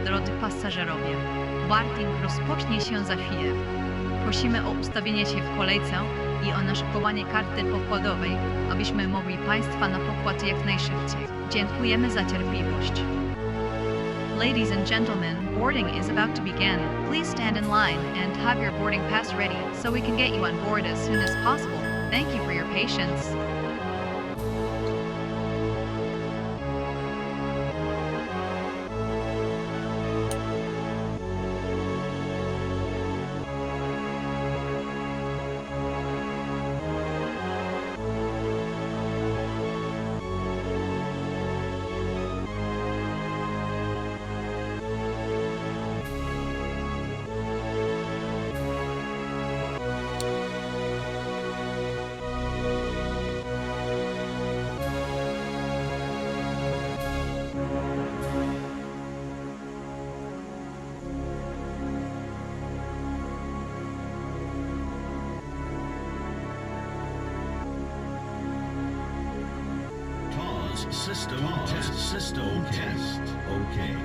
Drodzy pasażerowie, boarding rozpocznie się za chwilę. Prosimy o ustawienie się w kolejce i o naszykowanie karty pokładowej, abyśmy mogli Państwa na pokład jak najszybciej. Dziękujemy za cierpliwość. Ladies and gentlemen, boarding is about to begin. Please stand in line and have your boarding pass ready so we can get you on board as soon as possible. Thank you for your patience. System test. Okay.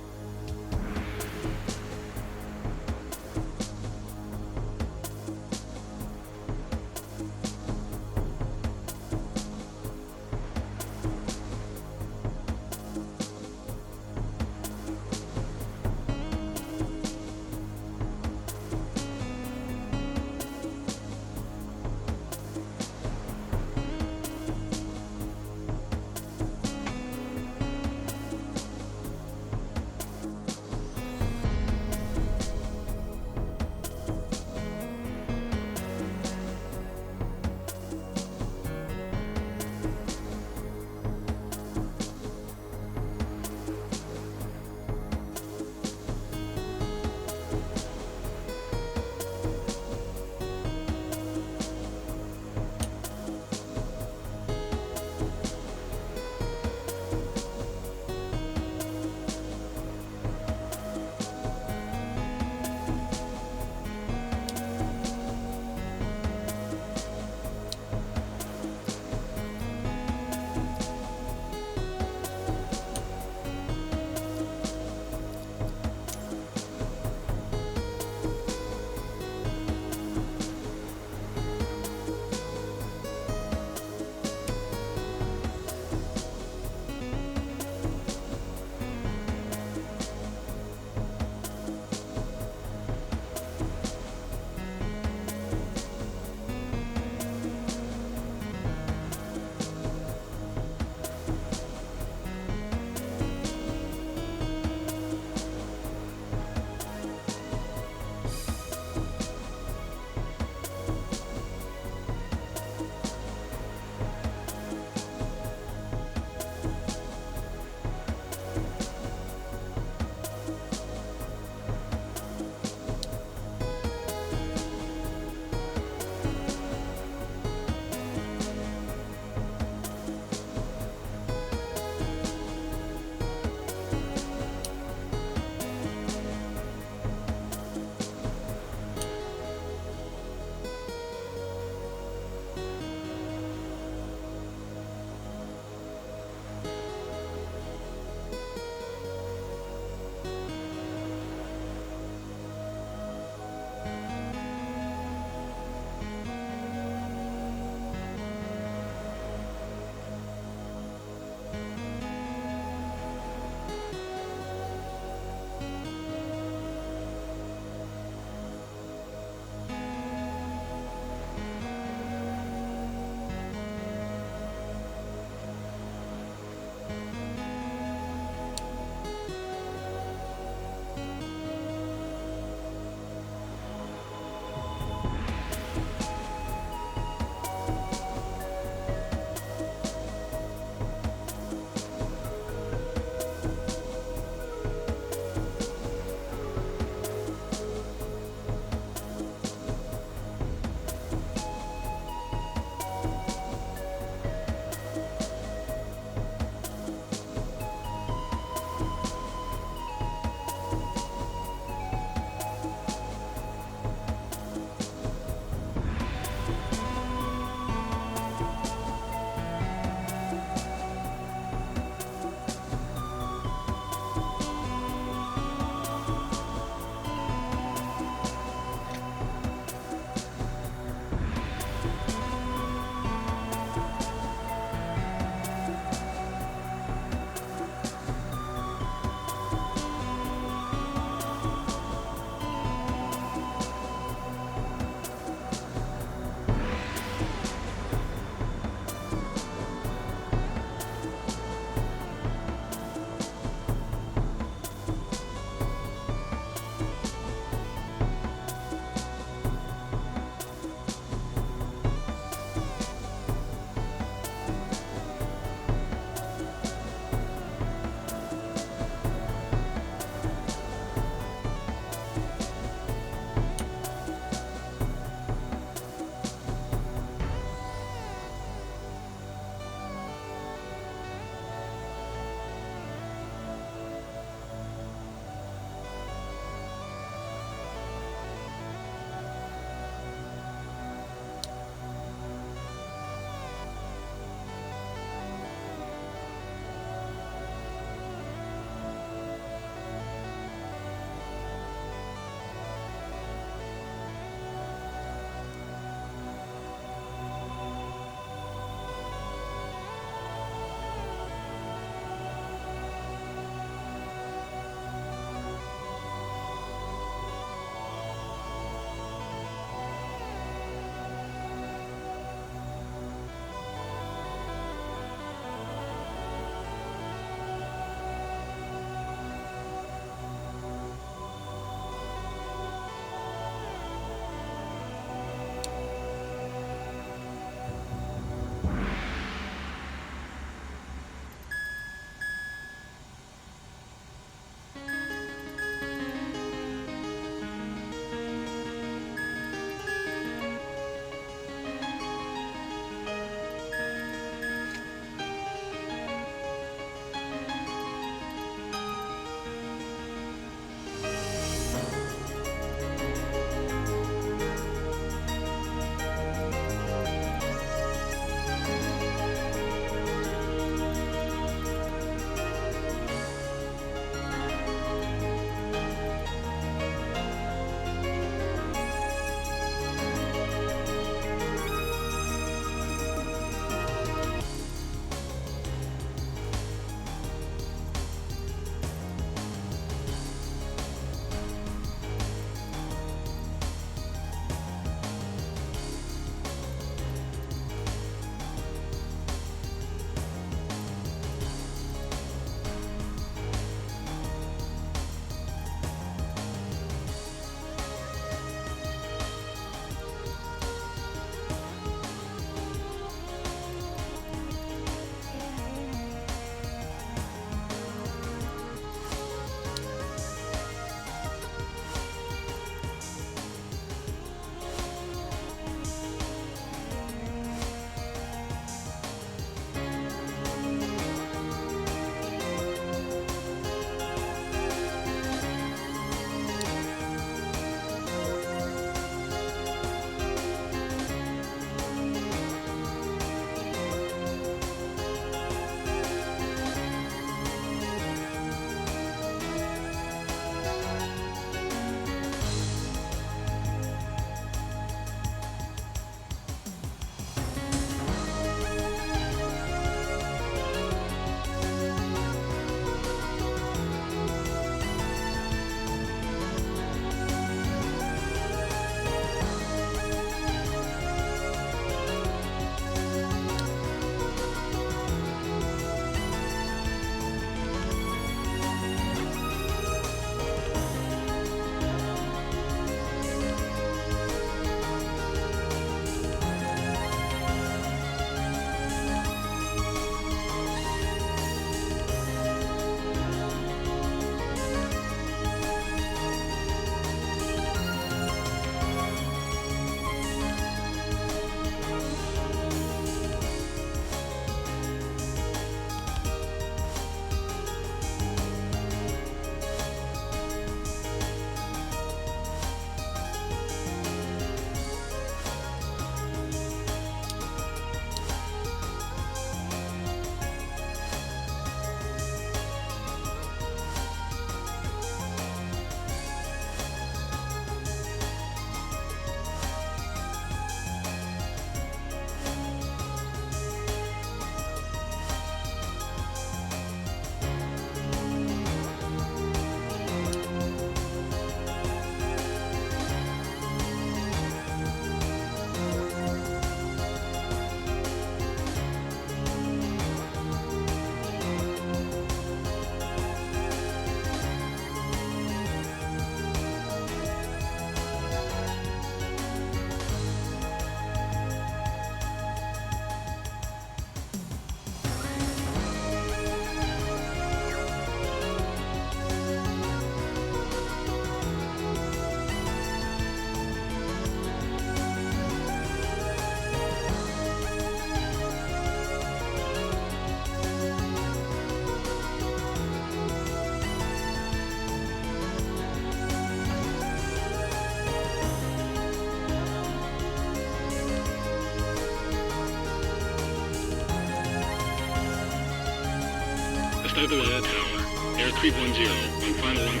Atalaya Tower. Air creep 10, on final 15.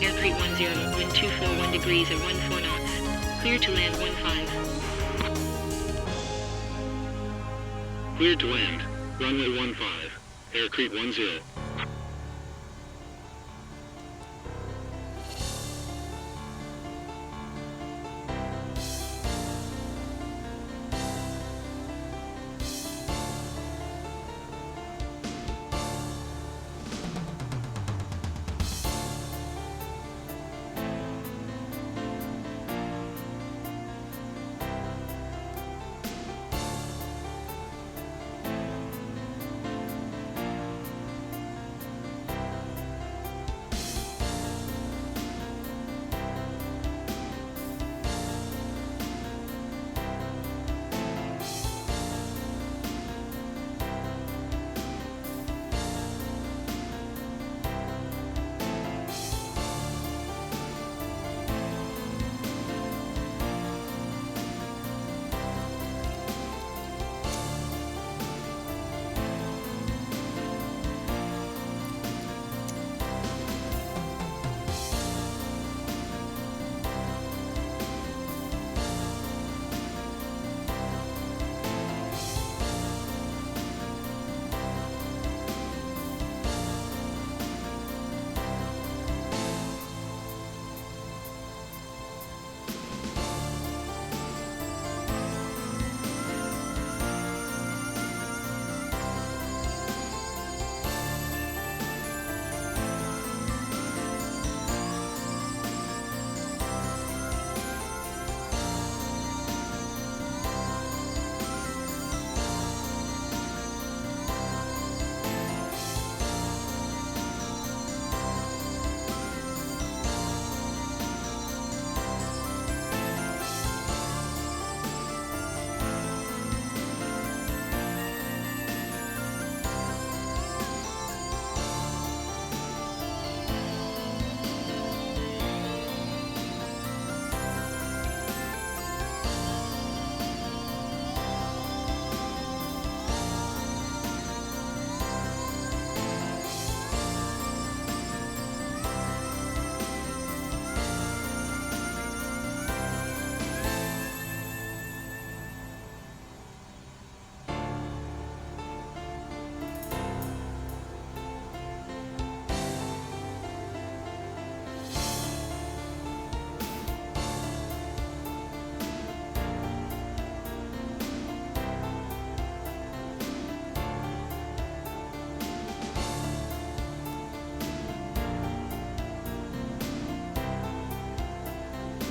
Air creep 10, wind 241 degrees at 14 knots. Clear to land 15. Cleared to land. Runway 15. Air creep 10.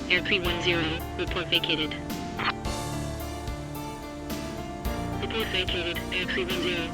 Air creep 10, report vacated. Report vacated, air creep 10.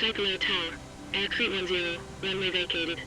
Stycolo Tower. Accrete 10, runway vacated.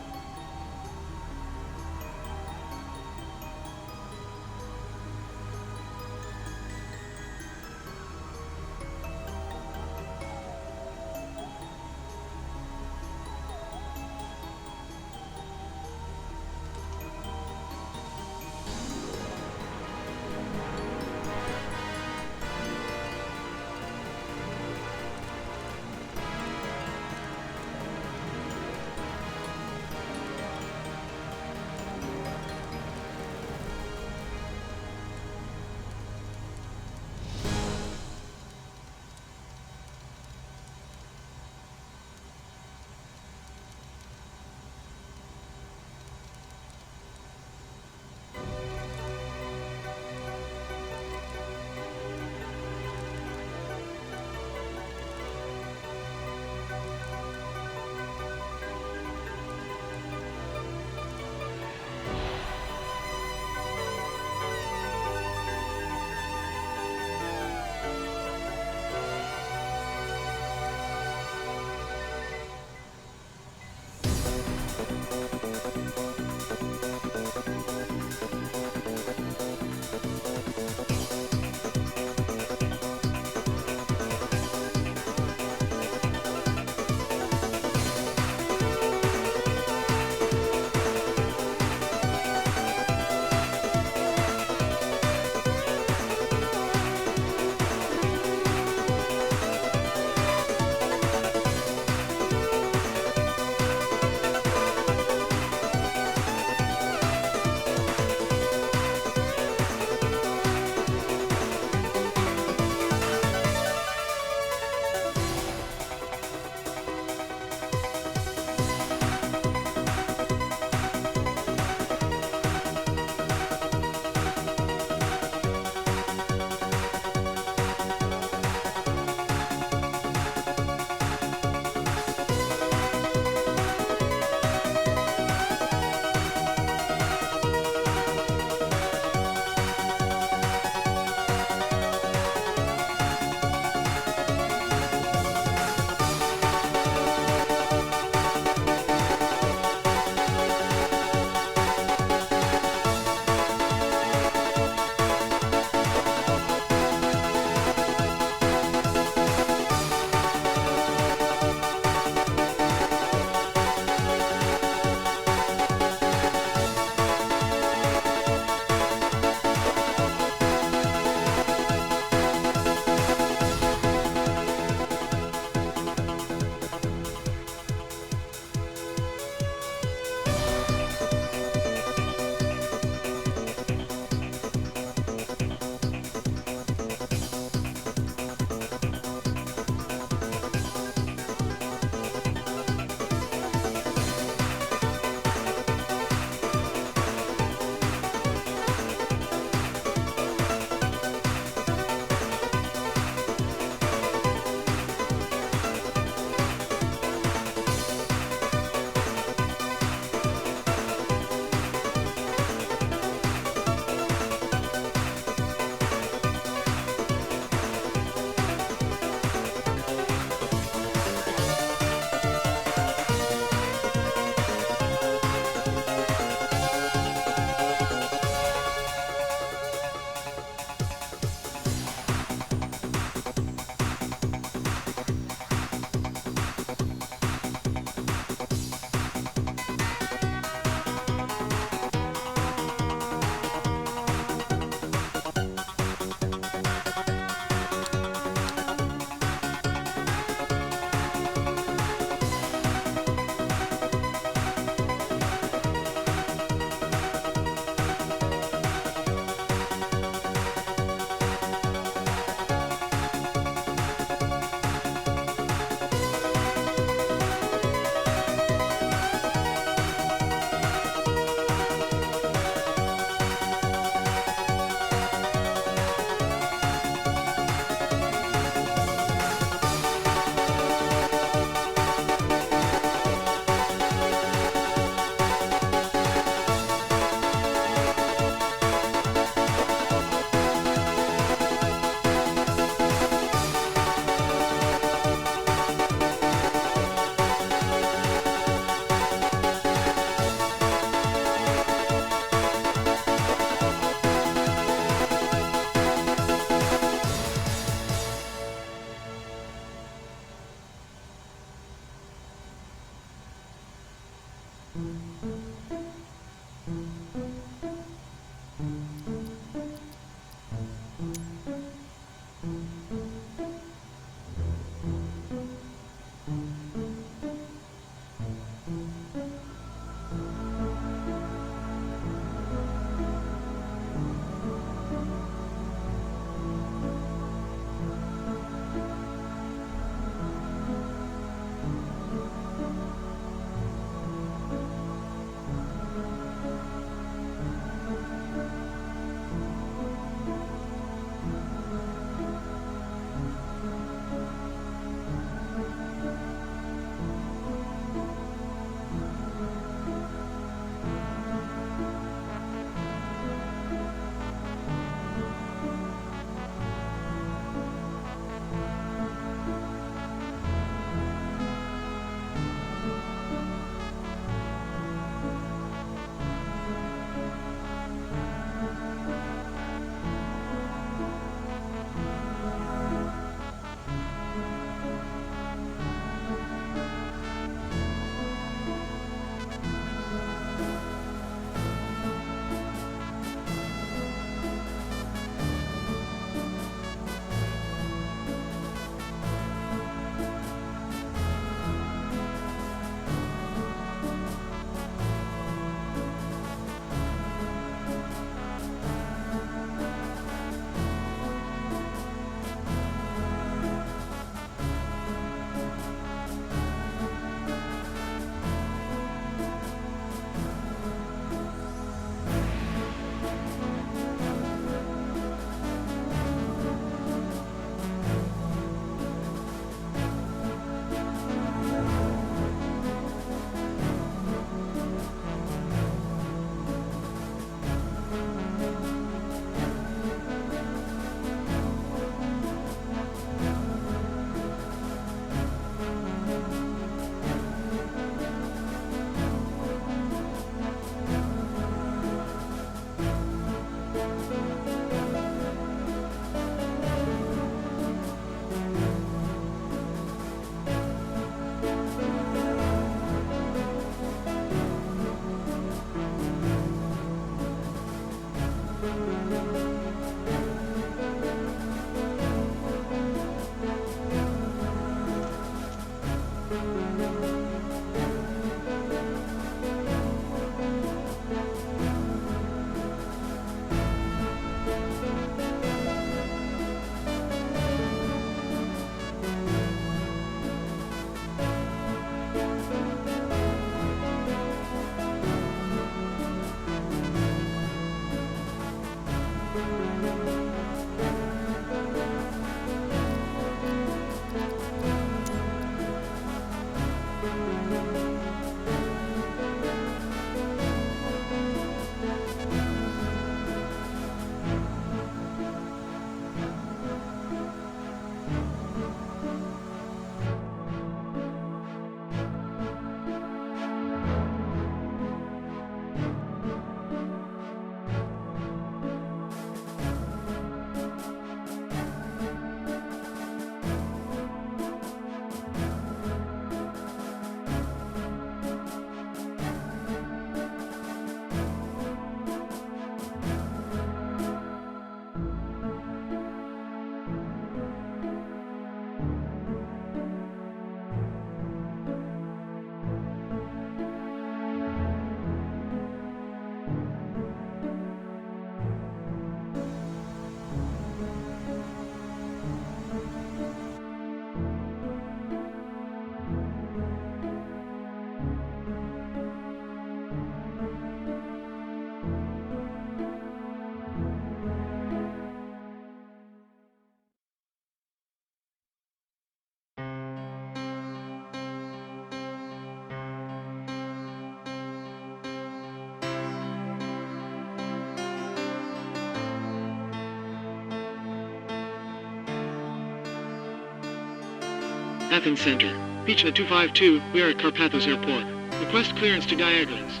Athens Center. Beachnet 252, we are at Karpathos Airport. Request clearance to Diagoras.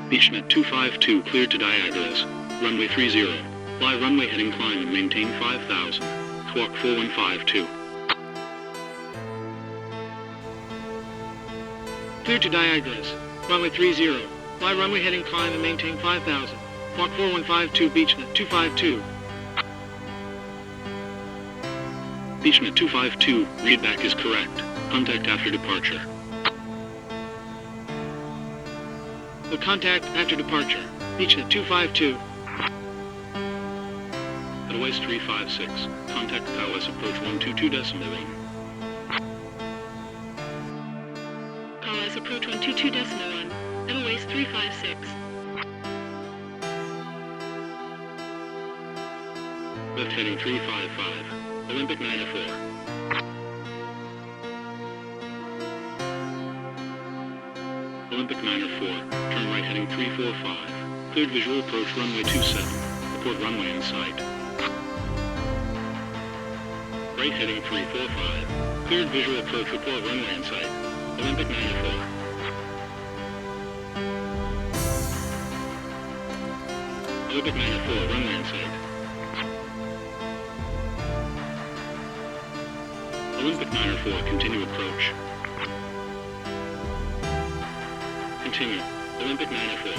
Beachnet 252, cleared to Diagoras. Runway 30. Fly runway heading climb and maintain 5000. Squawk 4152. Clear to Diagras. Runway 30. Fly runway heading climb and maintain 5000. Walk 4152 Beachnet 252. Beachnet 252, readback is correct. Contact after departure. The contact after departure. Beachnet 252. Edelweiss 356. Contact KOS approach 122.1. KOS approach 122.1. Edelweiss 356. Left heading 355. Olympic 904. Olympic 904. Turn right heading 345. Cleared visual approach runway 27. Report runway in sight. Right heading 345. Cleared visual approach report runway in sight. Olympic 904. Olympic 904 runway in sight. Olympic 904, continue approach. Continue. Olympic 904.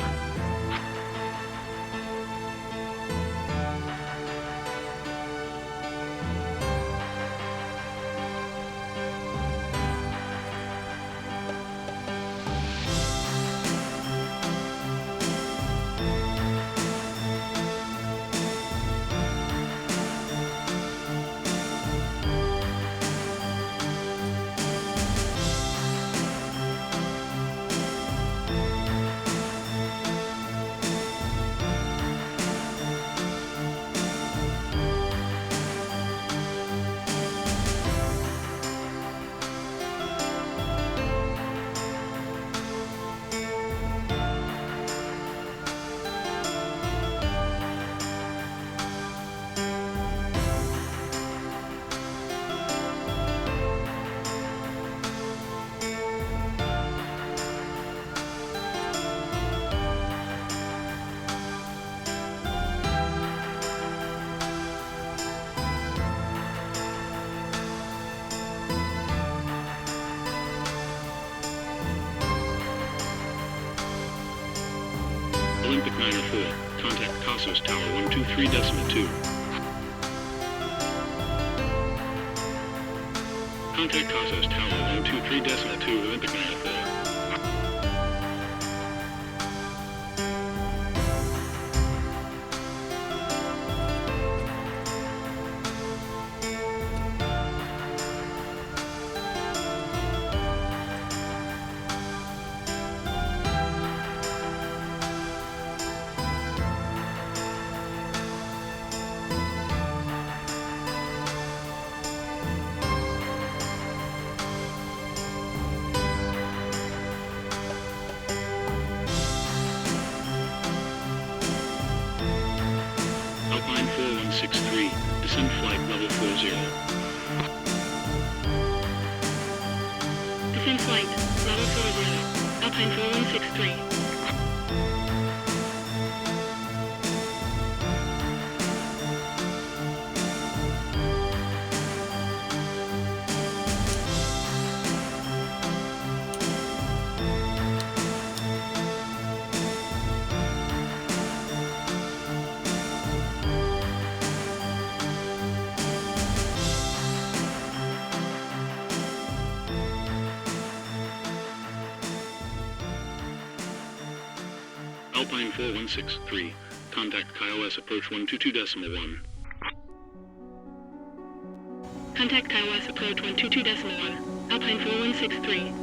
Olympic 904, contact Karpathos Tower 123.2. Contact Karpathos Tower 123.2, Olympic 904. Alpine 4163, descend flight level 40. Descend flight, level 40. Alpine 4163. Alpine 4163, contact KOS approach 122.1. Contact KOS approach 122.1. Alpine 4163.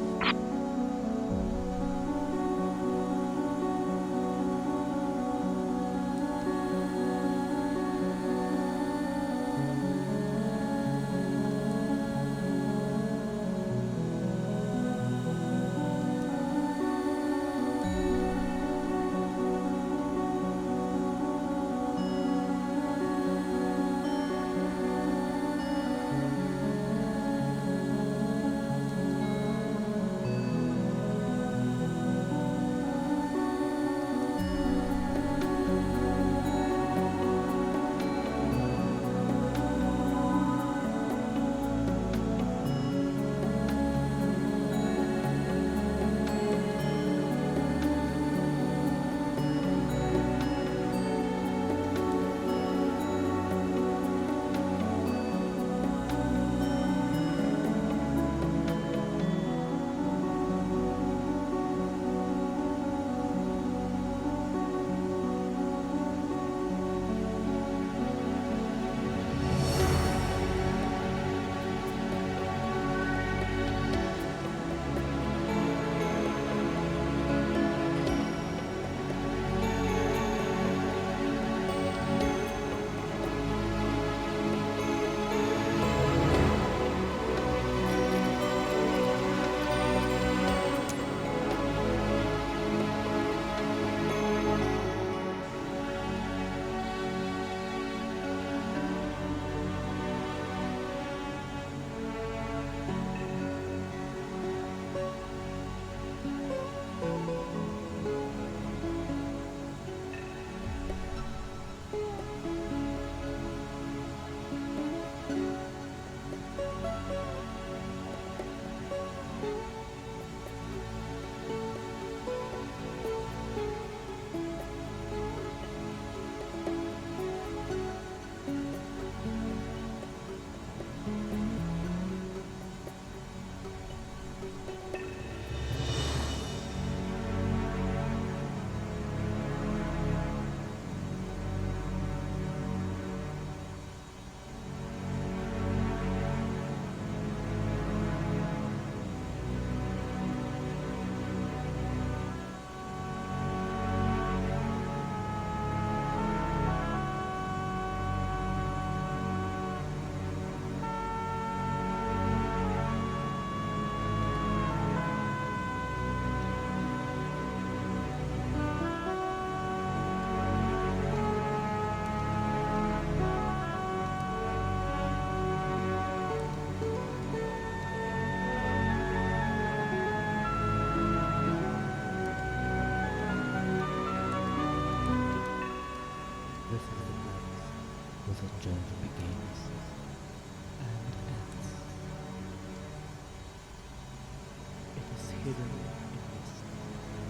hidden endless,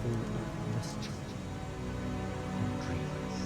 full of mystery and dreams.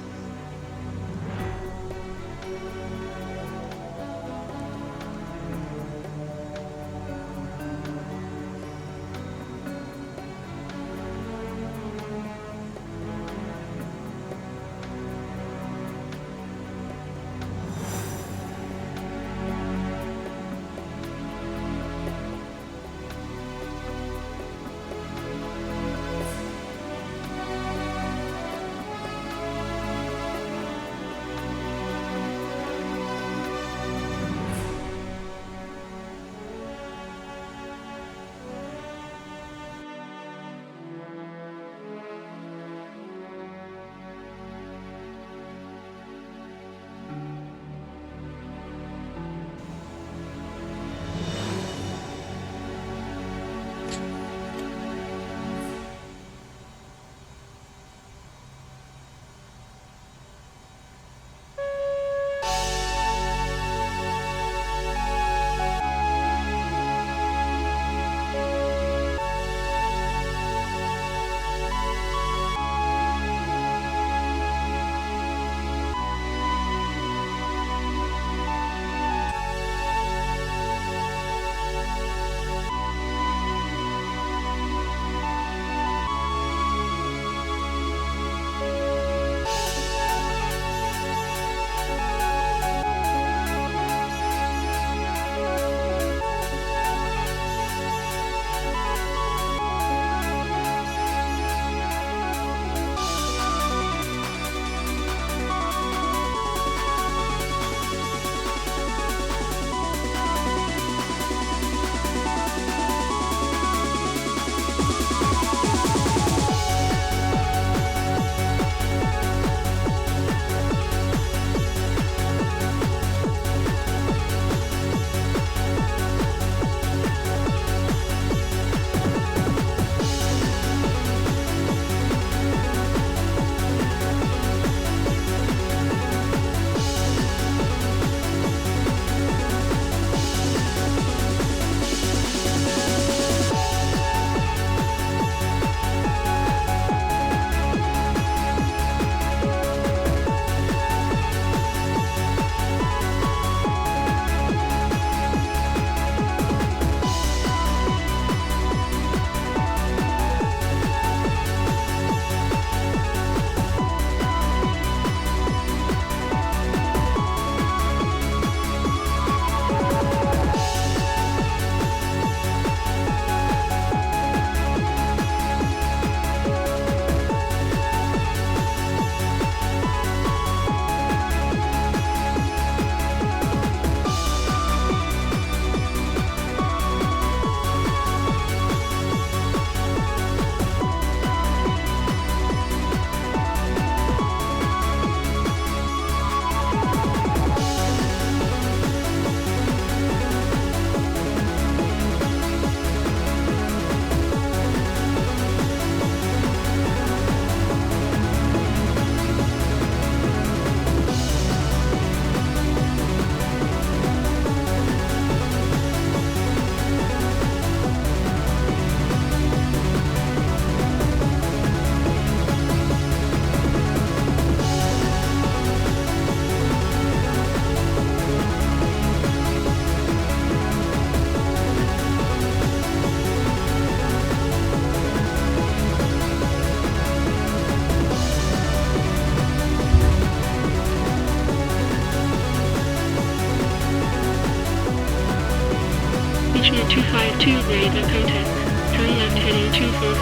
National 252 grade and contact. Turn left heading 245.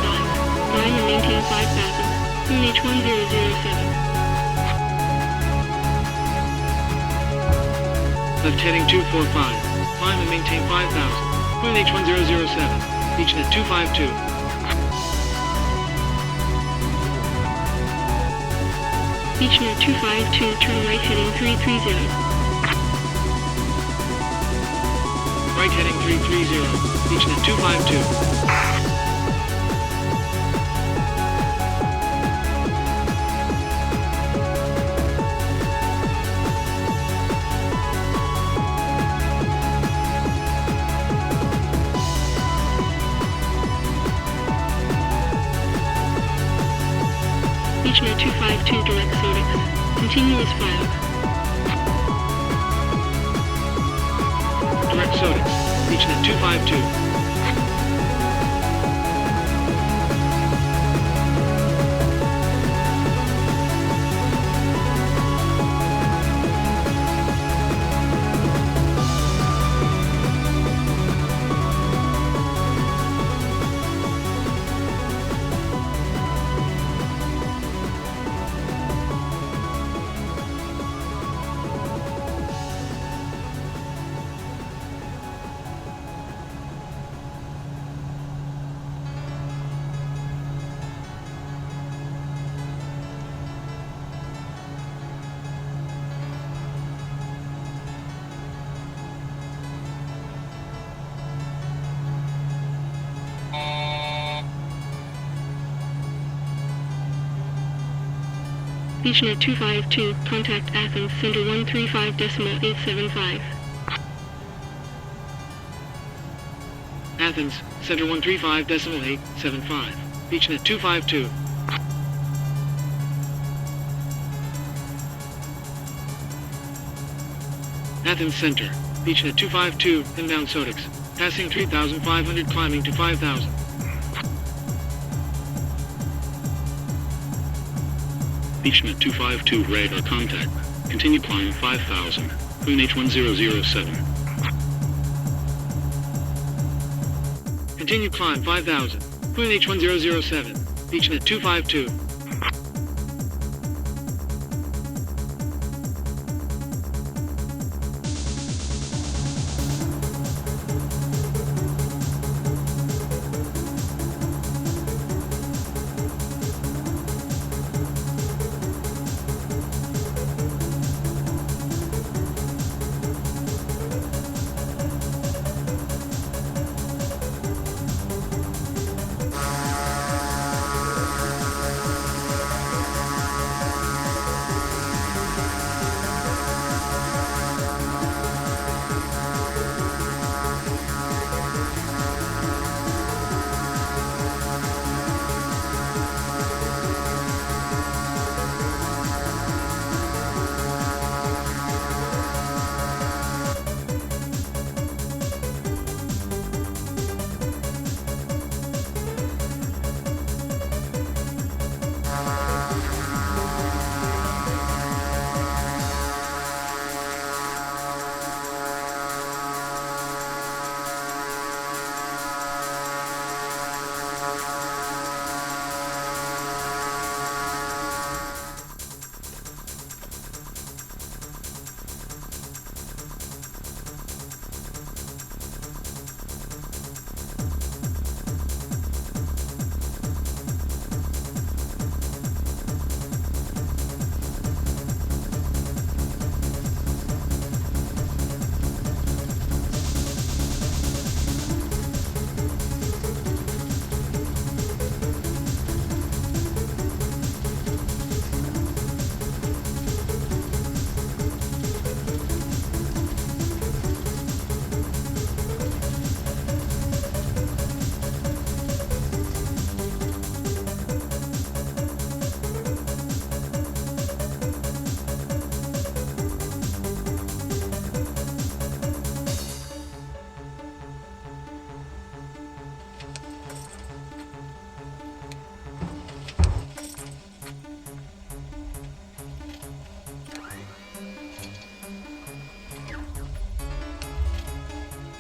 Climb and maintain 5000. UH 1007. Left heading 245. Climb and maintain 5000. UH 1007. Beachnet 252. Beachnet 252, turn right heading 330. Right heading 330. Beachnet 252. Beachnet 252 direct Sodix. Continuous file. Direct Sodix. Beachnet 252. Beachnet 252, contact Athens, center 135.875. Athens, center 135.875. Beachnet 252. Athens Center. Beachnet 252, inbound Sodix. Passing 3,500, climbing to 5,000. Beachnet 252, radar contact. Continue climb 5,000. Moon H1007. Continue climb 5,000. Moon H1007. Beachnet 252.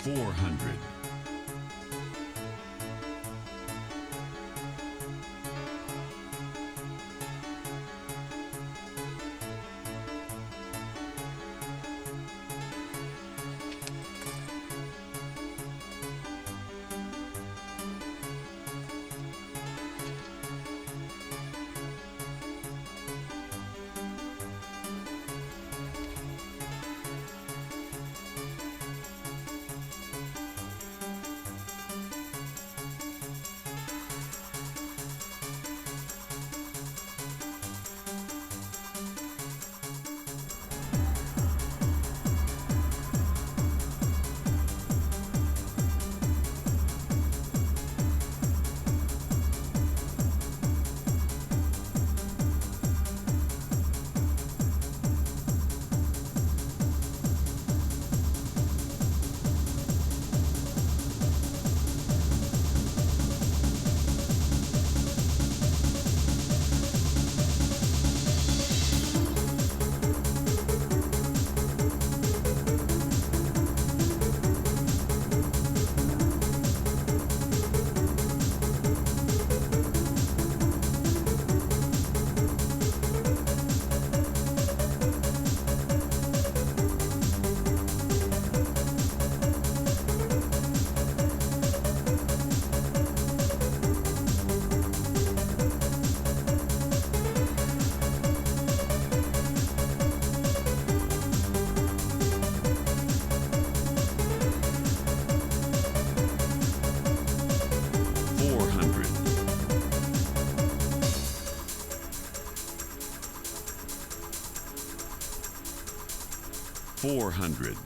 $400. 400.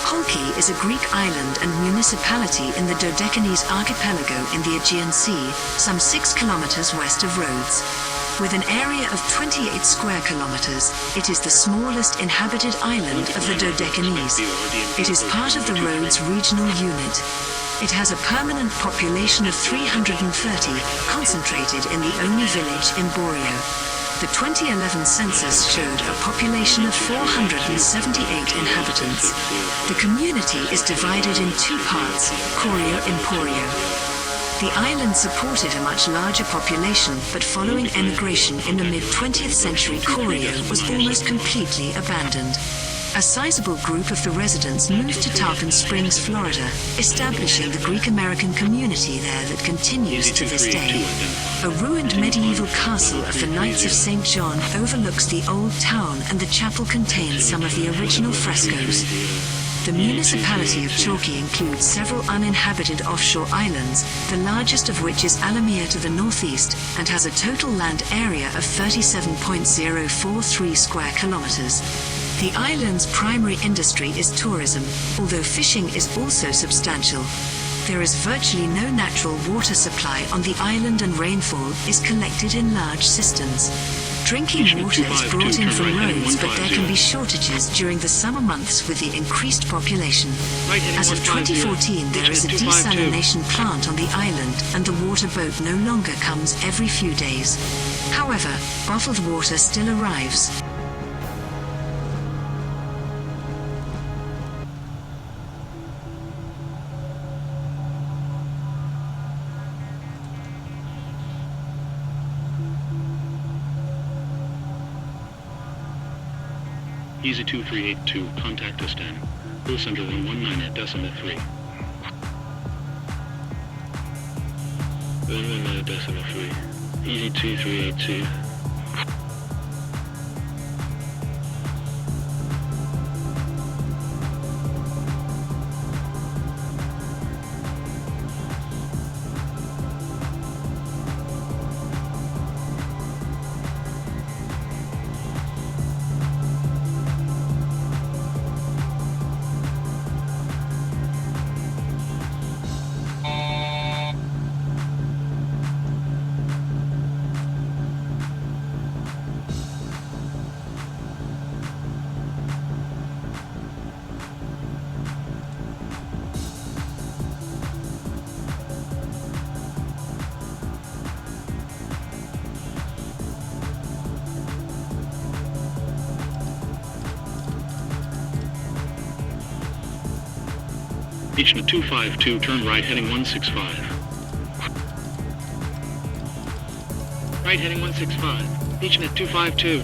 Kolki is a Greek island and municipality in the Dodecanese archipelago in the Aegean Sea, some 6 kilometers west of Rhodes. With an area of 28 square kilometers, it is the smallest inhabited island of the Dodecanese. It is part of the Rhodes regional unit. It has a permanent population of 330, concentrated in the only village in Borio. The 2011 census showed a population of 478 inhabitants. The community is divided in 2 parts, Corio and Porio. The island supported a much larger population, but following emigration in the mid-20th century, Corio was almost completely abandoned. A sizable group of the residents moved to Tarpon Springs, Florida, establishing the Greek-American community there that continues to this day. A ruined medieval castle of the Knights of St. John overlooks the old town, and the chapel contains some of the original frescoes. The municipality of Chalky includes several uninhabited offshore islands, the largest of which is Alamea to the northeast, and has a total land area of 37.043 square kilometers. The island's primary industry is tourism, although fishing is also substantial. There is virtually no natural water supply on the island, and rainfall is collected in large cisterns. Drinking water is brought in from Rhodes, but there can be shortages during the summer months with the increased population. As of 2014, there is a desalination plant on the island, and the water boat no longer comes every few days. However, bottled water still arrives. Easy 2382, contact us then. Call center 119 at decimal 3. 119 at decimal 3. Easy 2382. Beachnet 252, turn right heading 165. Right heading 165. Beachnet 252.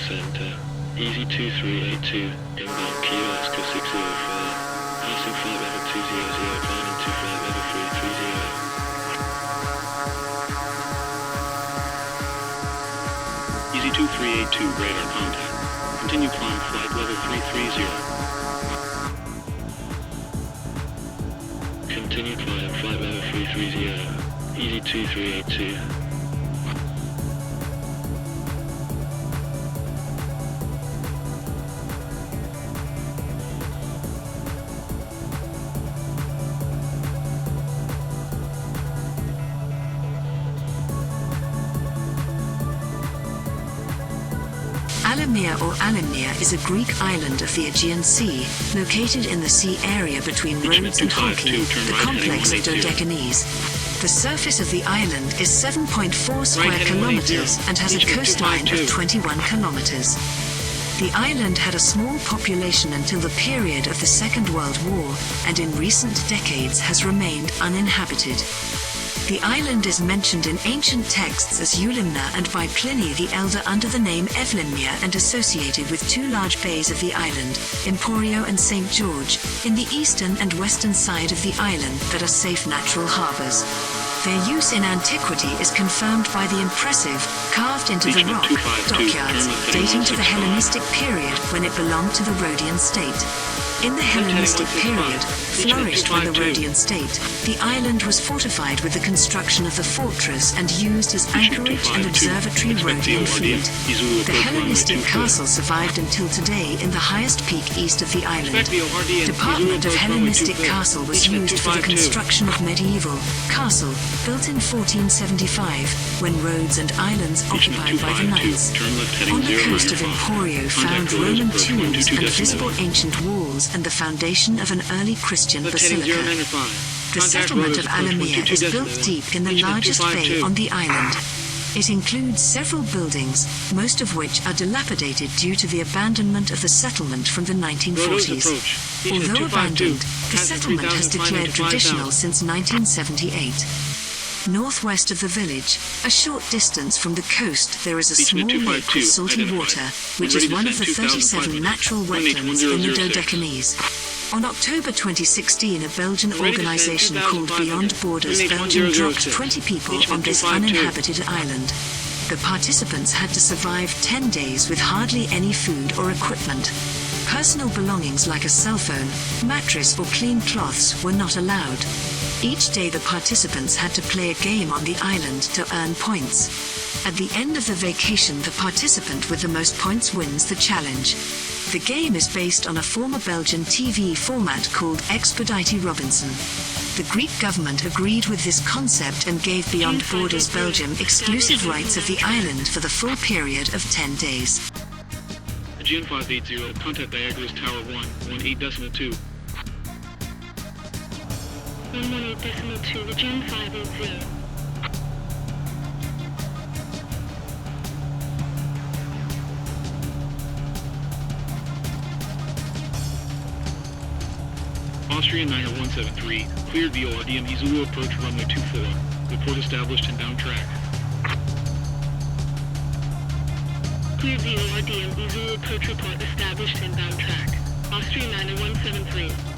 Center. Easy 2382, inbound kiosk 604, passing flight level 200, climbing to flight level 330. Easy 2382, radar contact. Continue climb flight level 330. Continue climb flight level 330. Easy 2382. Alimia or Alimnia is a Greek island of the Aegean Sea, located in the sea area between Rhodes and Halki, the complex of Dodecanese. The surface of the island is 7.4 square kilometers and has a coastline of 21 kilometers. The island had a small population until the period of the Second World War, and in recent decades has remained uninhabited. The island is mentioned in ancient texts as Eulimna and by Pliny the Elder under the name Evlimnia, and associated with two large bays of the island, Emporio and St. George, in the eastern and western side of the island that are safe natural harbours. Their use in antiquity is confirmed by the impressive, carved into the rock, dockyards, dating to the Hellenistic period when it belonged to the Rhodian state. In the Hellenistic period, flourished when the Rhodian state, the island was fortified with the construction of the fortress and used as anchorage and observatory Rhodian fleet. The Hellenistic castle survived until today in the highest peak east of the island. Department of Hellenistic Castle was used for the construction of medieval castle, built in 1475, when roads and islands occupied by the knights. On the coast of Emporio found Roman tombs and visible ancient walls and the foundation of an early Christian basilica. The settlement of Alimia is built deep in the largest bay on the island. It includes several buildings, most of which are dilapidated due to the abandonment of the settlement from the 1940s. Although abandoned, the settlement has declared traditional since 1978. Northwest of the village, a short distance from the coast, there is a small lake with salty water, which is one of the 37 natural wetlands in the Dodecanese. On October 2016, a Belgian organization called Beyond Borders Belgium dropped 20 people on this uninhabited island. The participants had to survive 10 days with hardly any food or equipment. Personal belongings like a cell phone, mattress or clean cloths were not allowed. Each day the participants had to play a game on the island to earn points. At the end of the vacation, the participant with the most points wins the challenge. The game is based on a former Belgian TV format called Expedite Robinson. The Greek government agreed with this concept and gave Beyond Borders Belgium exclusive rights of the island for the full period of 10 days. Aegean 580, contact Diagonals Tower 118.2. 118.2, Aegean 580. Austrian 90173, cleared via DME Zulu approach runway 24. Report established and down track. Cleared via DME Zulu approach report established and down track. Austrian 90173.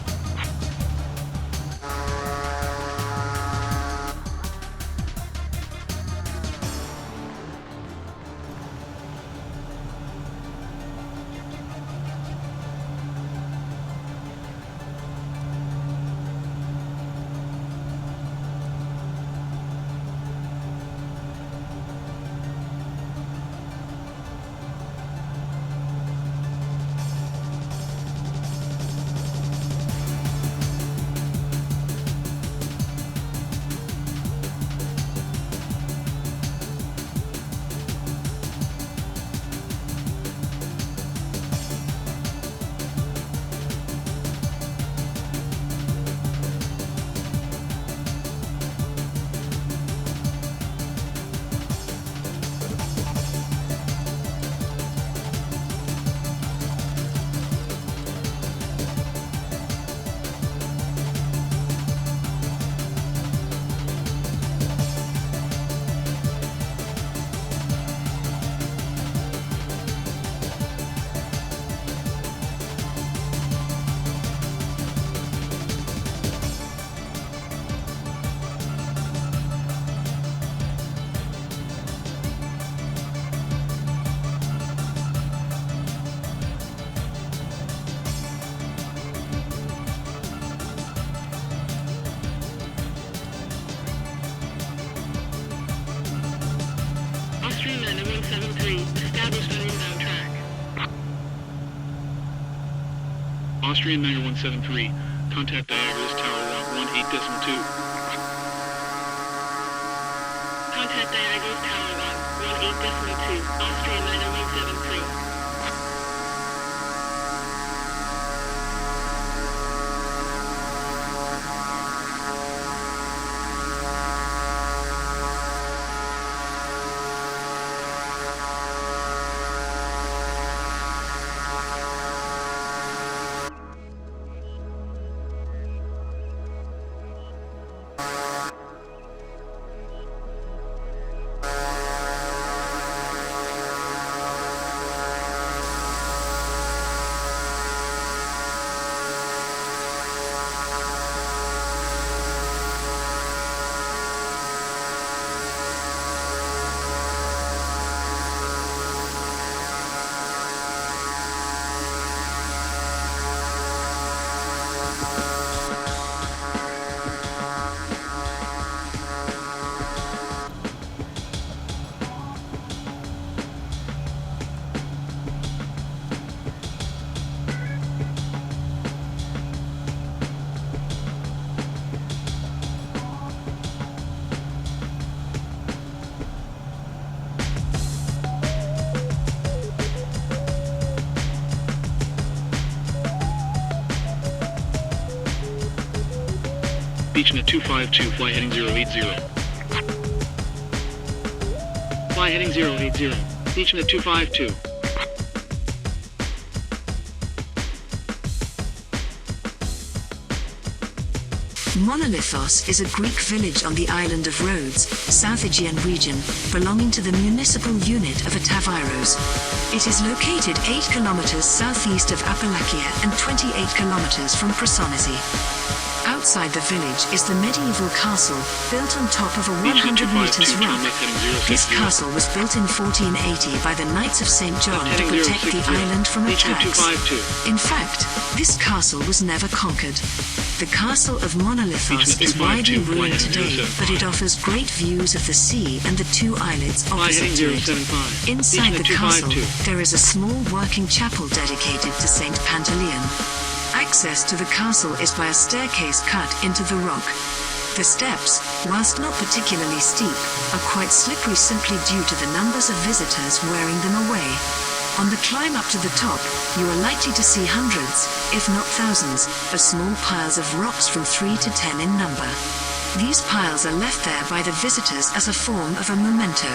Austrian Niner 173. Contact Diagonals Tower Walk 18.2. Contact Diagonals Tower Walk 18.2. Austrian Niner 173. Beachnet 252, fly heading 080. Fly heading 080. Beachnet 252. Monolithos is a Greek village on the island of Rhodes, South Aegean region, belonging to the municipal unit of Ataviros. It is located 8 kilometers southeast of Apalakia and 28 kilometers from Prosonisi. Outside the village is the medieval castle, built on top of a 100 meters rock. This castle was built in 1480 by the Knights of St. John to protect the island from attacks. In fact, this castle was never conquered. The castle of Monolithos is widely ruined today, but it offers great views of the sea and the two islets opposite to it. Inside the castle, there is a small working chapel dedicated to Saint Pantaleon. Access to the castle is by a staircase cut into the rock. The steps, whilst not particularly steep, are quite slippery simply due to the numbers of visitors wearing them away. On the climb up to the top, you are likely to see hundreds, if not thousands, of small piles of rocks from 3 to 10 in number. These piles are left there by the visitors as a form of a memento.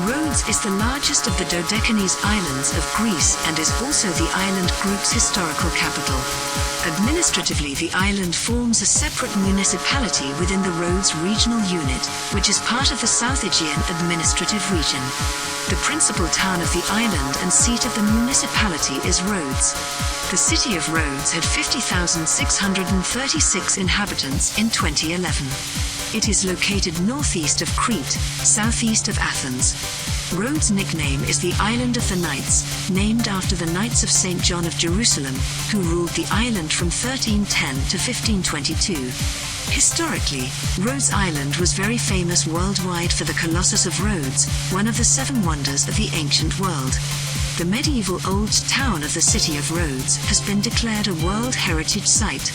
Rhodes is the largest of the Dodecanese islands of Greece and is also the island group's historical capital. Administratively, the island forms a separate municipality within the Rhodes regional unit, which is part of the South Aegean administrative region. The principal town of the island and seat of the municipality is Rhodes. The city of Rhodes had 50,636 inhabitants in 2011. It is located northeast of Crete, southeast of Athens. Rhodes' nickname is the Island of the Knights, named after the Knights of St. John of Jerusalem, who ruled the island from 1310 to 1522. Historically, Rhodes Island was very famous worldwide for the Colossus of Rhodes, one of the 7 wonders of the ancient world. The medieval old town of the city of Rhodes has been declared a World Heritage Site.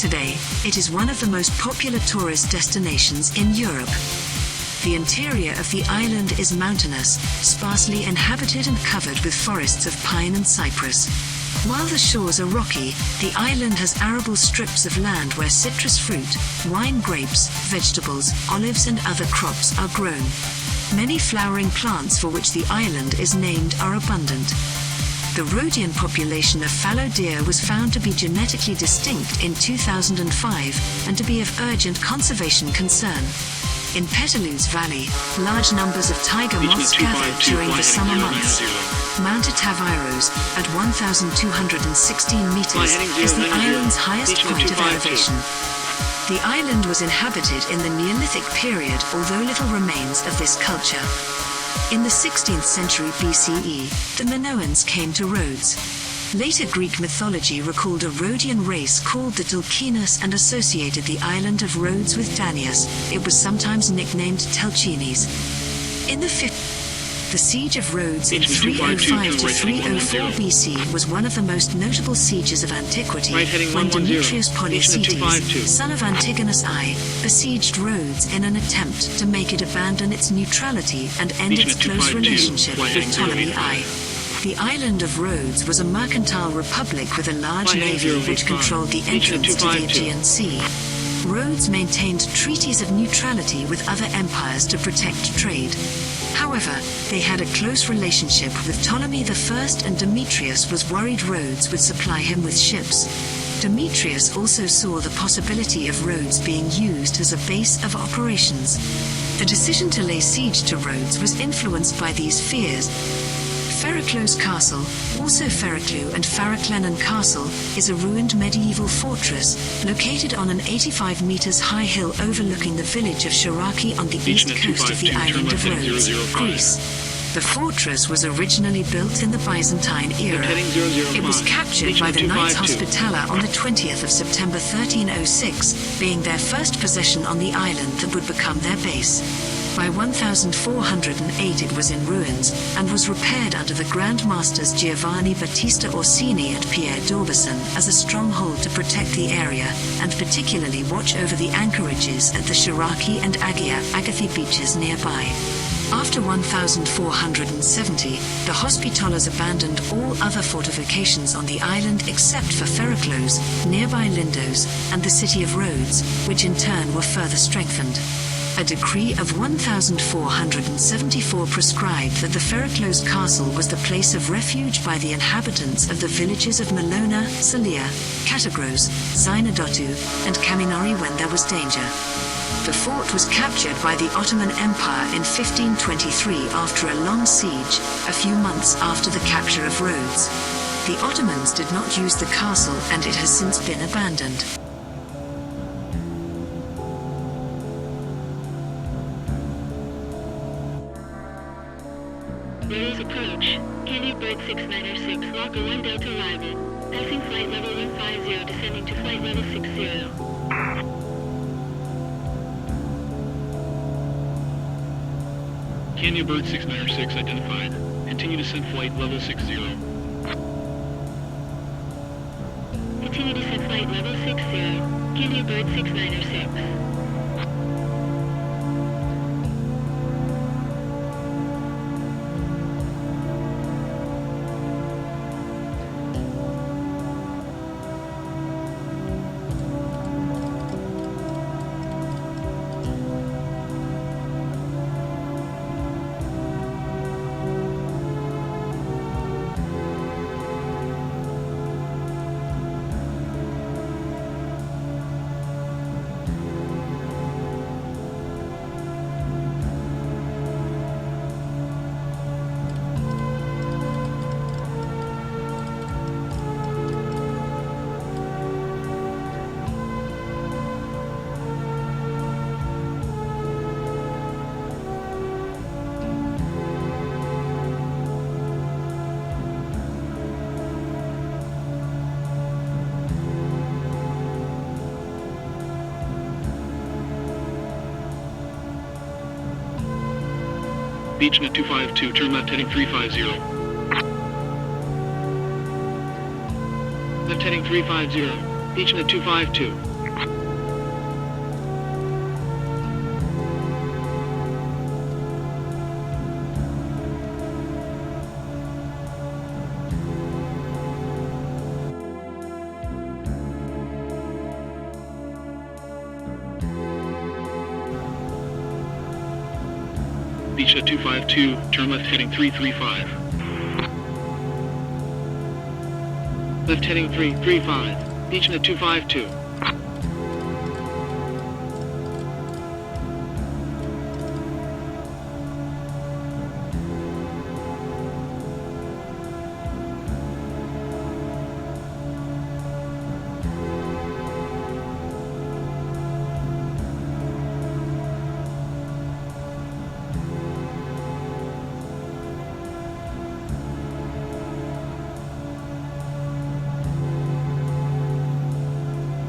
Today, it is one of the most popular tourist destinations in Europe. The interior of the island is mountainous, sparsely inhabited and covered with forests of pine and cypress. While the shores are rocky, the island has arable strips of land where citrus fruit, wine grapes, vegetables, olives and other crops are grown. Many flowering plants for which the island is named are abundant. The Rhodian population of fallow deer was found to be genetically distinct in 2005 and to be of urgent conservation concern. In Petalus Valley, large numbers of tiger moths gathered during the summer months. Mount Ataviros, at 1,216 meters, is the island's highest point of elevation. The island was inhabited in the Neolithic period, although little remains of this culture. In the 16th century BCE, the Minoans came to Rhodes. Later Greek mythology recalled a Rhodian race called the Telchinas and associated the island of Rhodes with Danius. It was sometimes nicknamed Telchines. In the 5th, the siege of Rhodes in 305 to 304 BC was one of the most notable sieges of antiquity, when Demetrius Policetes, son of Antigonus I, besieged Rhodes in an attempt to make it abandon its neutrality and end its close relationship with Ptolemy I. The island of Rhodes was a mercantile republic with a large navy which controlled the entrance to the Aegean Sea. Rhodes maintained treaties of neutrality with other empires to protect trade. However, they had a close relationship with Ptolemy I, and Demetrius was worried Rhodes would supply him with ships. Demetrius also saw the possibility of Rhodes being used as a base of operations. The decision to lay siege to Rhodes was influenced by these fears. Ferroclos Castle, also Ferroclou and Faraclenon Castle, is a ruined medieval fortress located on an 85 meters high hill overlooking the village of Shiraki on the east coast of the island of Rhodes, Greece. The fortress was originally built in the Byzantine era. It was captured by the Knights Hospitaller on the 20th of September 1306, being their first possession on the island that would become their base. By 1408 it was in ruins, and was repaired under the Grand Masters Giovanni Battista Orsini and Pierre d'Aubusson as a stronghold to protect the area, and particularly watch over the anchorages at the Shiraki and Agathi beaches nearby. After 1470, the Hospitallers abandoned all other fortifications on the island except for Ferroclos, nearby Lindos, and the city of Rhodes, which in turn were further strengthened. A decree of 1474 prescribed that the Ferroclos castle was the place of refuge by the inhabitants of the villages of Melona, Salia, Katagros, Zynodotu, and Kaminari when there was danger. The fort was captured by the Ottoman Empire in 1523 after a long siege, a few months after the capture of Rhodes. The Ottomans did not use the castle, and it has since been abandoned. Rhodes approach. Kenya Bird 6906, Locker 1 Delta arrival. Passing flight level 150, descending to flight level 60. Kenya Bird 6906 identified. Continue descent flight level 60. Continue descent flight level 60. Kenya Bird 6906. Beachnet 252, turn left heading 350. Left heading 350, Beachnet 252. Beachnet 252, turn left heading 335. Left heading 335. Beachnet 252.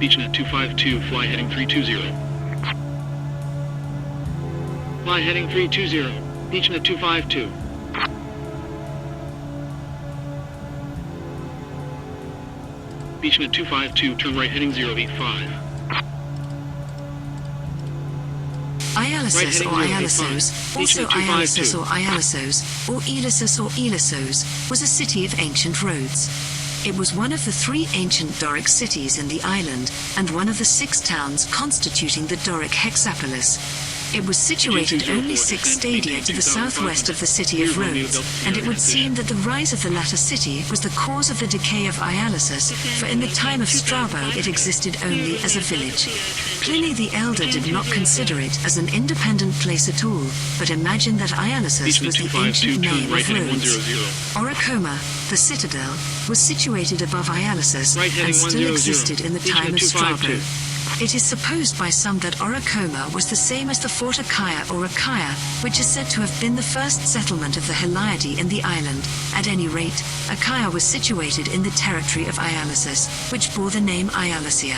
Beachnet 252, fly heading 320. Fly heading 320. Beachnet 252. Beachnet 252, turn right heading 085. Ialisos or Ialisos, also Ialisos or Ialisos, or Ilisos or Ilisos, was a city of ancient Rhodes. It was one of the 3 ancient Doric cities in the island, and one of the 6 towns constituting the Doric hexapolis. It was situated only 6 stadia to the southwest of the city of Rhodes, and it would seem that the rise of the latter city was the cause of the decay of Ialisos, for in the time of Strabo it existed only as a village. Pliny the Elder did not consider it as an independent place at all, but imagined that Ialisos was the ancient name of Rhodes. Oricoma, the citadel, was situated above Ialisos and still existed in the time of Strabo. It is supposed by some that Oricoma was the same as the Fort Achaia or Achaia, which is said to have been the first settlement of the Heliade in the island. At any rate, Achaia was situated in the territory of Ialisos, which bore the name Ialicia.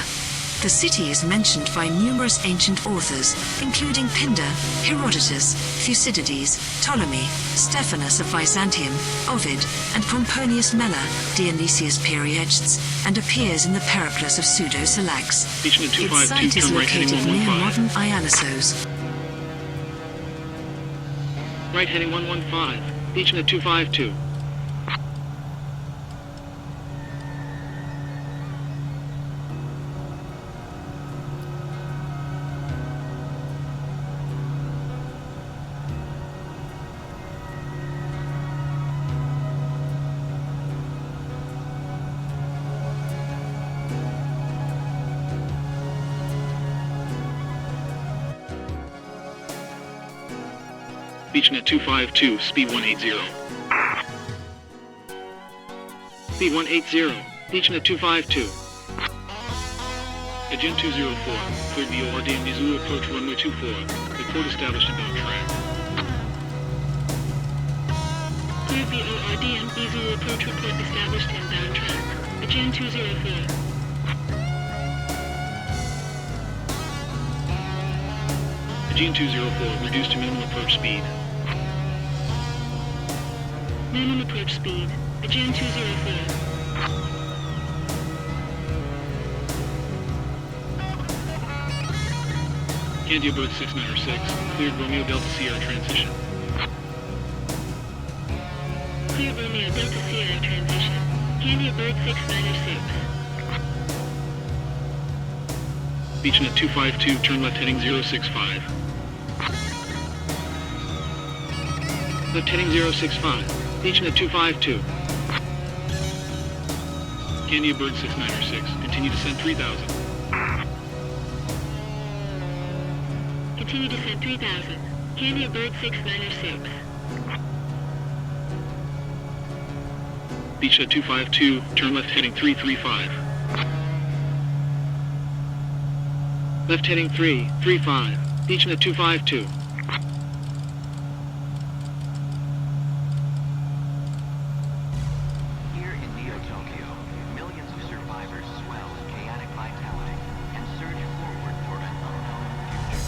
The city is mentioned by numerous ancient authors, including Pindar, Herodotus, Thucydides, Ptolemy, Stephanus of Byzantium, Ovid, and Pomponius Mela, Dionysius Periegetes, and appears in the Pericles of Pseudo-Salax. Its site is located near modern Ialisos. Right heading 115. Beachnet 252. Beachnet 252, speed 180. Speed 180, Beachnet 252. Aegean 204, cleared VORD and Zulu approach runway 24. Report established inbound track. Cleared VORD and Zulu approach report established inbound track. Aegean 204. Aegean 204, reduced to minimum approach speed. Minimum approach speed. Aegean 204. Candia Bird 696, cleared Romeo Delta Sierra transition. Cleared Romeo Delta Sierra transition. Candia Bird 696. Beachnet 252, turn left heading 065. Left heading 065. Beachnet 252. Candia Bird 696, continue descent 3000. Continue descent 3000. Candia Bird 696. Beachnet 252, turn left heading 335. Left heading 335. Beachnet 252. Here in Neo-Tokyo, millions of survivors swell in chaotic vitality and surge forward toward an unknown future.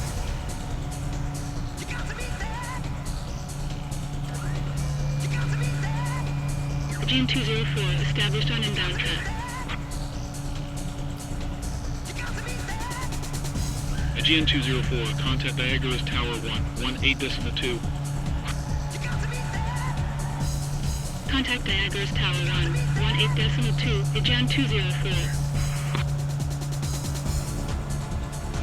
You got to be sad! You got to be sad! Aegean 204, established on inbound track. Aegean 204, contact Diagoras Tower 1, 18.2. Contact Diagoras Tower 1, 18.2, Aegean 204.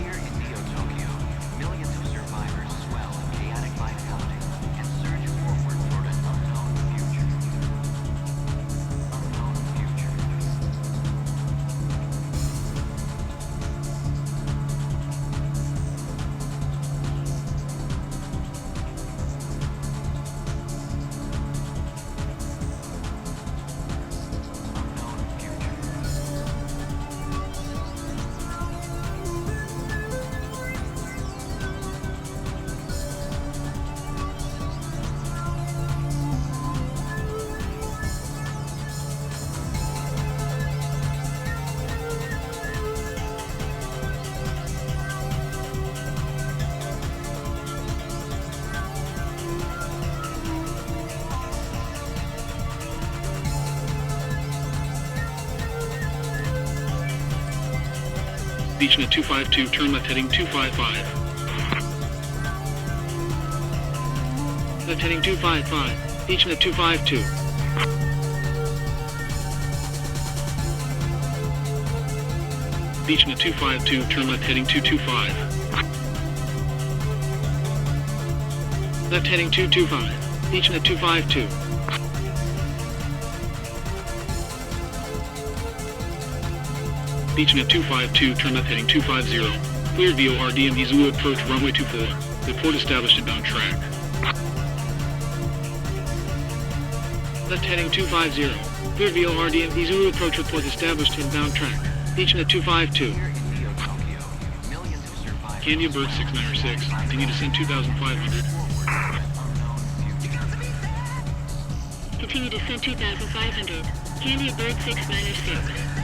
Here in Neo-Tokyo, millions of survivors swell in chaotic vitality and surge forward toward an unknown future. Unknown future. Beachnet 252, turn left heading 255. Left heading 255. Beachnet 252. Beachnet 252, turn left heading 225. Left heading 225. Beachnet 252. Beachnet 252, turn left heading 250. Cleared VOR DMV Zulu approach runway 24. Report established inbound track. Left heading 250. Cleared VOR DMV Zulu approach report established inbound track. Beachnet 252. Here in Neo Tokyo, millions of survivors Candia Bird 696. Continue to send 2,500. Continue to send 2,500. Candia Bird 696.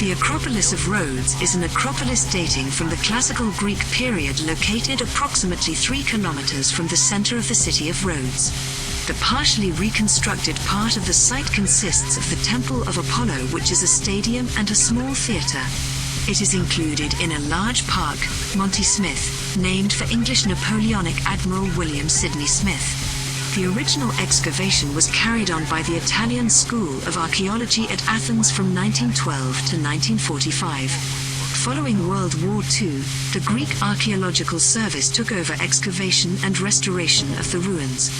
The Acropolis of Rhodes is an acropolis dating from the classical Greek period located approximately 3 kilometers from the center of the city of Rhodes. The partially reconstructed part of the site consists of the Temple of Apollo, which is a stadium and a small theater. It is included in a large park, Monty Smith, named for English Napoleonic Admiral William Sidney Smith. The original excavation was carried on by the Italian School of Archaeology at Athens from 1912 to 1945. Following World War II, the Greek Archaeological Service took over excavation and restoration of the ruins.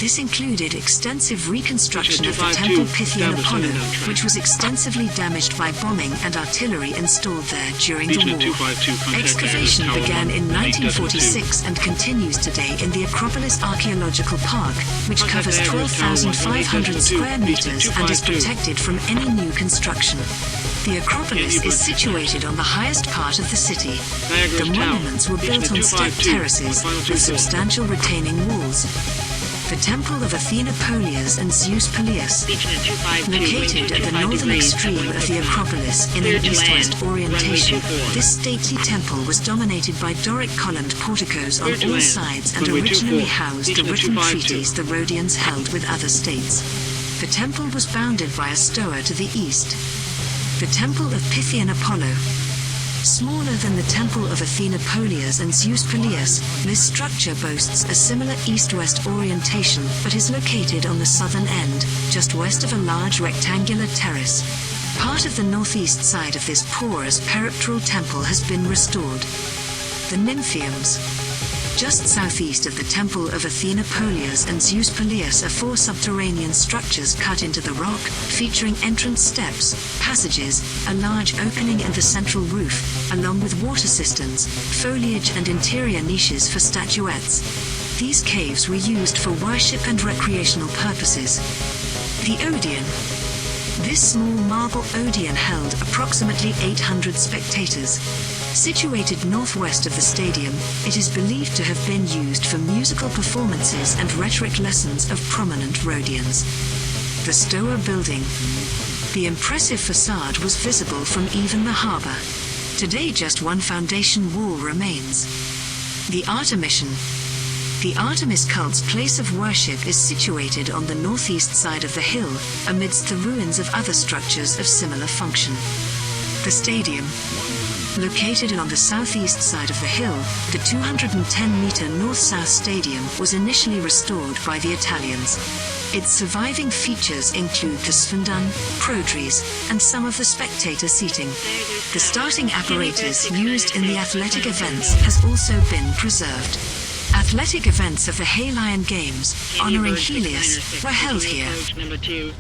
This included extensive reconstruction of the Temple Pythian Apollo, which was extensively damaged by bombing and artillery installed there during the war. Excavation began in 1946 and continues today in the Acropolis Archaeological Park, which covers 12,500 square meters and is protected from any new construction. The Acropolis is situated on the highest part of the city. The monuments were built on stepped terraces with substantial retaining walls. The Temple of Athena Polias and Zeus Peleus, located at the northern extreme of the Acropolis in an east-west orientation, this stately temple was dominated by Doric-columned porticos on all sides and originally housed the written treaties the Rhodians held with other states. The temple was bounded by a stoa to the east. The Temple of Pythian Apollo, smaller than the Temple of Athena Polias and Zeus Peleus, this structure boasts a similar east-west orientation but is located on the southern end, just west of a large rectangular terrace. Part of the northeast side of this porous peripteral temple has been restored. The Nymphaeums. Just southeast of the temple of Athena Polias and Zeus Polias are 4 subterranean structures cut into the rock, featuring entrance steps, passages, a large opening in the central roof, along with water cisterns, foliage and interior niches for statuettes. These caves were used for worship and recreational purposes. The Odeon. This small marble Odeon held approximately 800 spectators. Situated northwest of the stadium, it is believed to have been used for musical performances and rhetoric lessons of prominent Rhodians. The Stoa building. The impressive facade was visible from even the harbor. Today just one foundation wall remains. The Artemission. The Artemis cult's place of worship is situated on the northeast side of the hill, amidst the ruins of other structures of similar function. The stadium. Located on the southeast side of the hill, the 210-meter north-south stadium was initially restored by the Italians. Its surviving features include the Sphinxon, Prodries, and some of the spectator seating. The starting apparatus used in the athletic events has also been preserved. Athletic events of the Halion Games, honoring Helios, were held here. Number 2.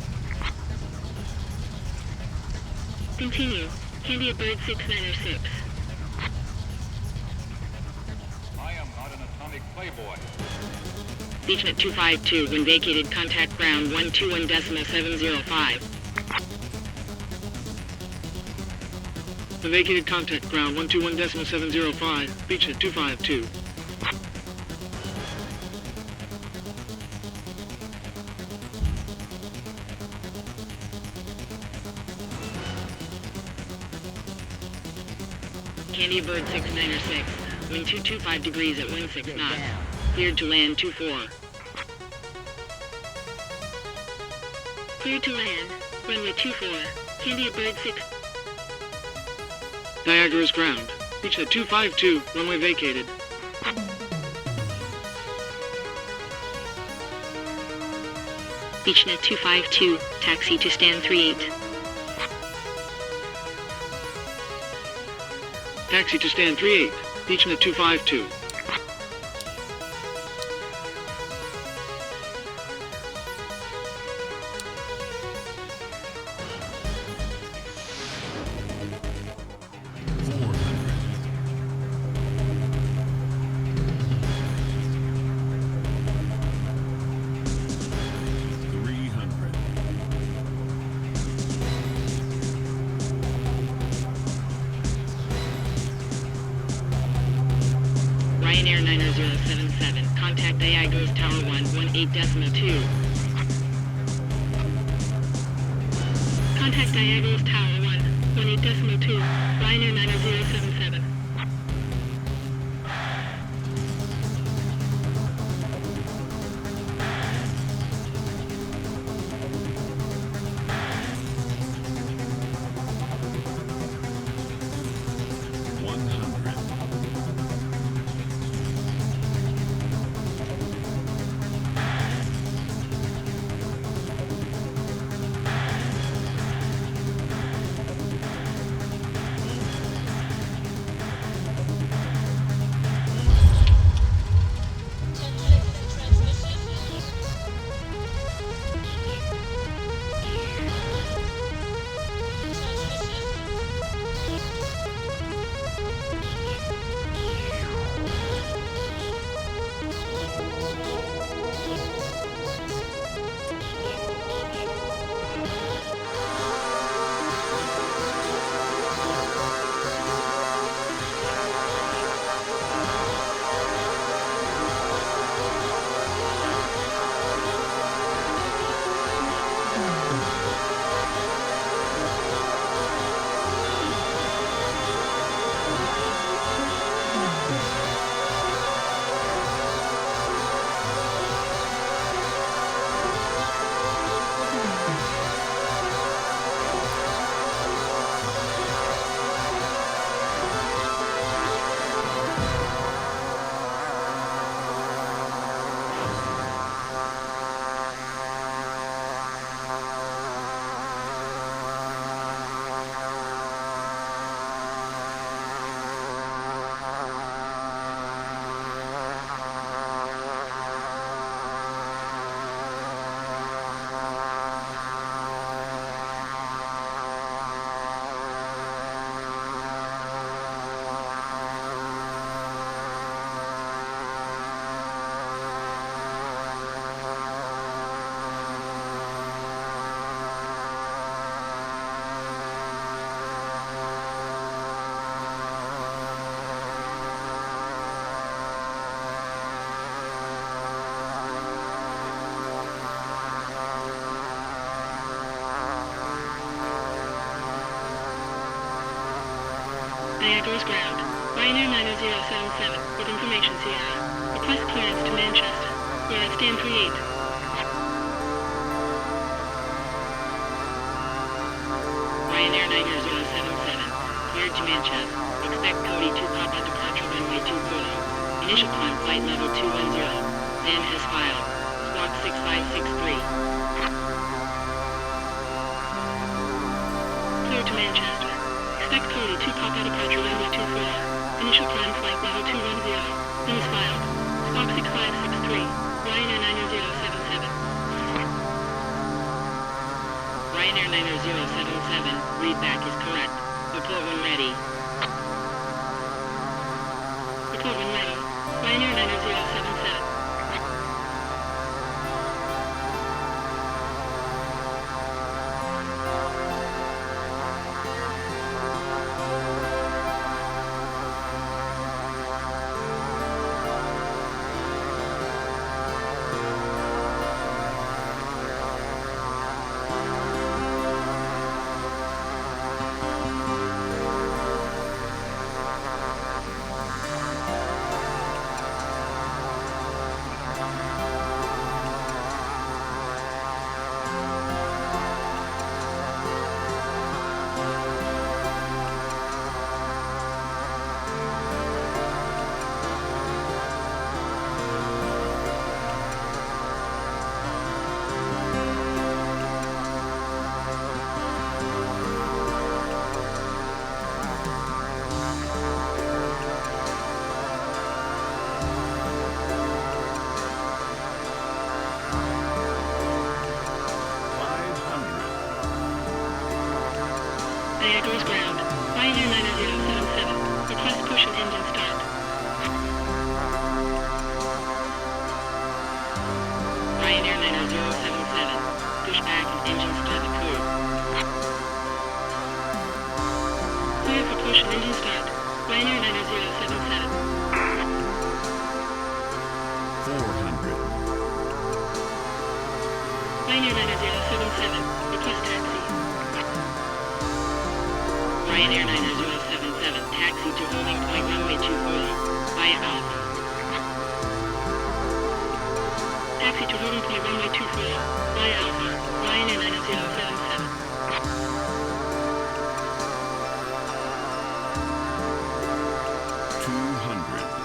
Continue. Candia Bird 6906. I am not an atomic playboy. Beachnet 252, when vacated, contact ground 121.705. The vacated contact ground 121.705, Beachnet 252. Candia Bird 6906, wind 225 degrees at 16 knots. Cleared to land 24. Cleared to land, runway 24, Candia Bird 6. Niagara's ground. Beachnet 252, runway vacated. Beachnet 252, taxi to stand 38. Taxi to stand 38, Beachnet 252. Ryanair 90077, contact Diagos Tower 118.2. Contact Diagos Tower 118.2, Ryanair 90077. Niagara's ground. Ryanair 90077 with information Sierra. Request clearance to Manchester. Where stand 38. Ryanair 90077, cleared to Manchester. Expect Cody 2 Papa departure runway 20. Initial climb flight level 210. Then has filed. Squawk 6563. Cleared to Manchester. Expect Cody 2 Papa departure runway 24. Initial climb flight level 210. Then is filed. Squawk 6563. Ryanair 90077. Ryanair 90077, readback is correct. Report when ready. Report when ready. Ryanair 90077. Niagara's ground. Ryanair 90077. Request push and engine start. Ryanair 90077, push back and engine start approved. Clear for push and engine start. Ryanair 90077. 400. Ryanair 90077. Request taxi. Ryanair 90077, taxi to holding point runway 24, via Alpha. Taxi to holding point runway 24. Via Alpha. Ryanair 90077. 200.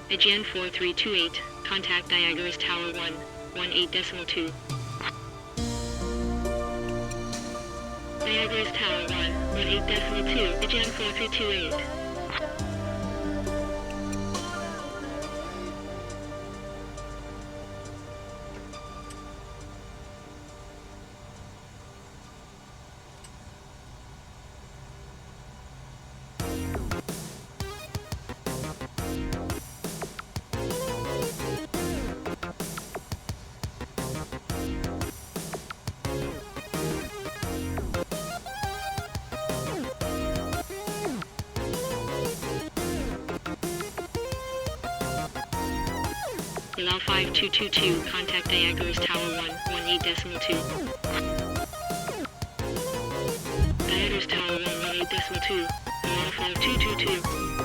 Aegean 4328. Contact Niagara's Tower 118.2. Niagara's Tower 118.2. Aegean 4328. Allow 5222, contact Diagos Tower 118.2. Diagos Tower 118.2, allow 5222.